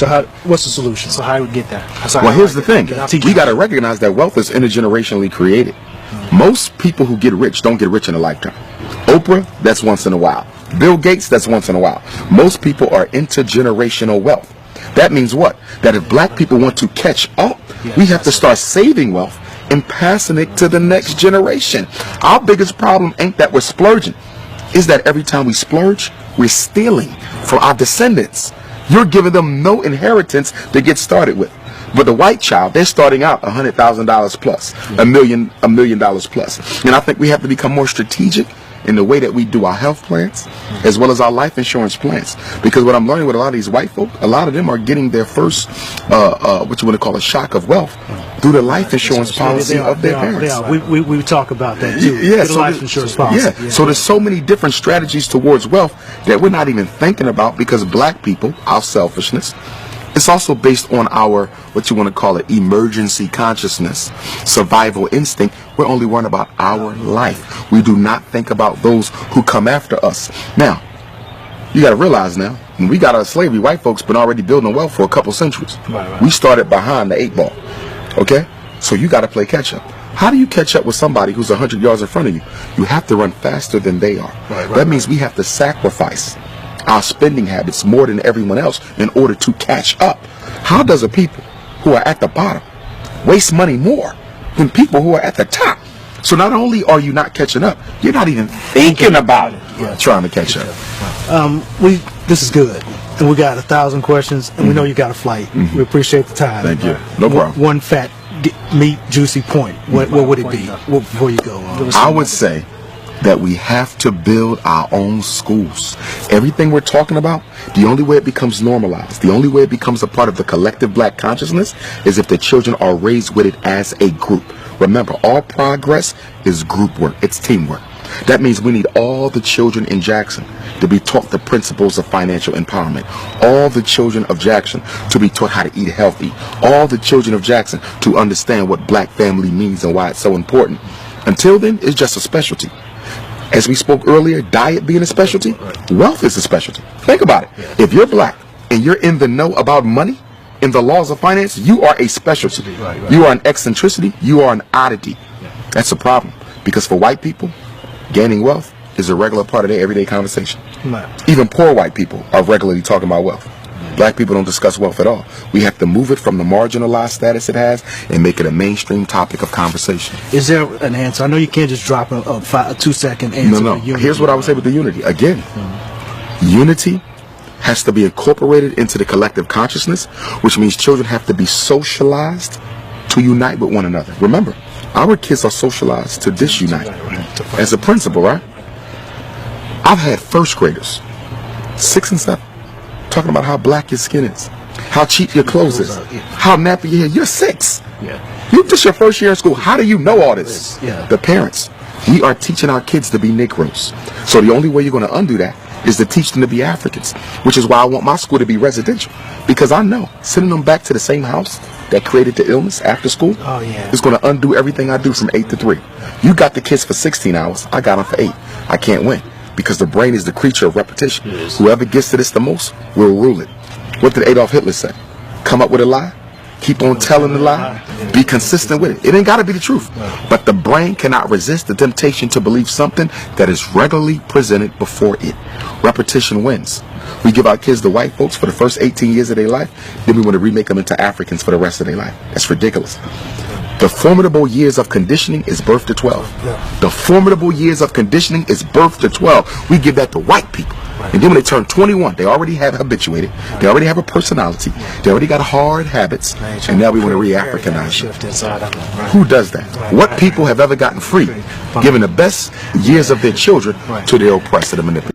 So what's the solution? So how do we get that? Well, here's the thing. We got to recognize that wealth is intergenerationally created. Most people who get rich don't get rich in a lifetime. Oprah, that's once in a while. Bill Gates, that's once in a while. Most people are intergenerational wealth. That means what? That if black people want to catch up, we have to start saving wealth and passing it to the next generation. Our biggest problem ain't that we're splurging. Is that every time we splurge, we're stealing from our descendants. You're giving them no inheritance to get started with. But the white child, they're starting out $100,000 plus, $1 million plus. And I think we have to become more strategic in the way that we do our health plans as well as our life insurance plans. Because what I'm learning with a lot of these white folk, a lot of them are getting their first, what you want to call a shock of wealth through the life insurance policy of their parents. We talk about that too. Yeah, so life insurance policy. Yeah, so there's so many different strategies towards wealth that we're not even thinking about because black people, our selfishness, it's also based on our, what you want to call it, emergency consciousness, survival instinct. We're only worrying about our life. We do not think about those who come after us. Now, you got to realize now, when we got out of slavery, white folks been already building wealth for a couple centuries. Right. We started behind the 8 ball. Okay? So you got to play catch up. How do you catch up with somebody who's 100 yards in front of you? You have to run faster than they are. That means we have to sacrifice our spending habits more than everyone else in order to catch up. How does a people who are at the bottom waste money more than people who are at the top? So not only are you not catching up, you're not even thinking about trying to catch up. This is good, and we got 1,000 questions, and we know you got a flight. We appreciate the time. Thank you. No problem. One fat, meat, juicy point. What would it be before you go? I would say that we have to build our own schools. Everything we're talking about, the only way it becomes normalized, the only way it becomes a part of the collective black consciousness is if the children are raised with it as a group. Remember, all progress is group work. It's teamwork. That means we need all the children in Jackson to be taught the principles of financial empowerment. All the children of Jackson to be taught how to eat healthy. All the children of Jackson to understand what black family means and why it's so important. Until then, it's just a specialty. As we spoke earlier, diet being a specialty, wealth is a specialty. Think about it. If you're black and you're in the know about money, in the laws of finance, you are a specialty. You are an eccentricity. You are an oddity. That's a problem. Because for white people, gaining wealth is a regular part of their everyday conversation. Even poor white people are regularly talking about wealth. Black people don't discuss wealth at all. We have to move it from the marginalized status it has and make it a mainstream topic of conversation. Is there an answer? I know you can't just drop a 2-second answer. No. Here's what I would say with the unity. Again, unity has to be incorporated into the collective consciousness, which means children have to be socialized to unite with one another. Remember, our kids are socialized to disunite. As a principal, right? I've had first graders, 6 and 7, talking about how black your skin is, how cheap your clothes is, how nappy your hair. You're 6. You just your first year in school. How do you know all this? The parents. We are teaching our kids to be Negroes. So the only way you're going to undo that is to teach them to be Africans, which is why I want my school to be residential. Because I know sending them back to the same house that created the illness after school is going to undo everything I do from 8 to 3. You got the kids for 16 hours. I got them for 8. I can't win. Because the brain is the creature of repetition. Whoever gets to this the most will rule it. What did Adolf Hitler say? Come up with a lie, keep on telling the lie, be consistent with it. It ain't got to be the truth. But the brain cannot resist the temptation to believe something that is regularly presented before it. Repetition wins. We give our kids the white folks for the first 18 years of their life, then we want to remake them into Africans for the rest of their life. That's ridiculous. The formidable years of conditioning is birth to 12. The formidable years of conditioning is birth to 12. We give that to white people. And then when they turn 21, they already have habituated. They already have a personality. They already got hard habits. And now we want to re-Africanize them. Who does that? What people have ever gotten free, giving the best years of their children to their oppressor and manipulator?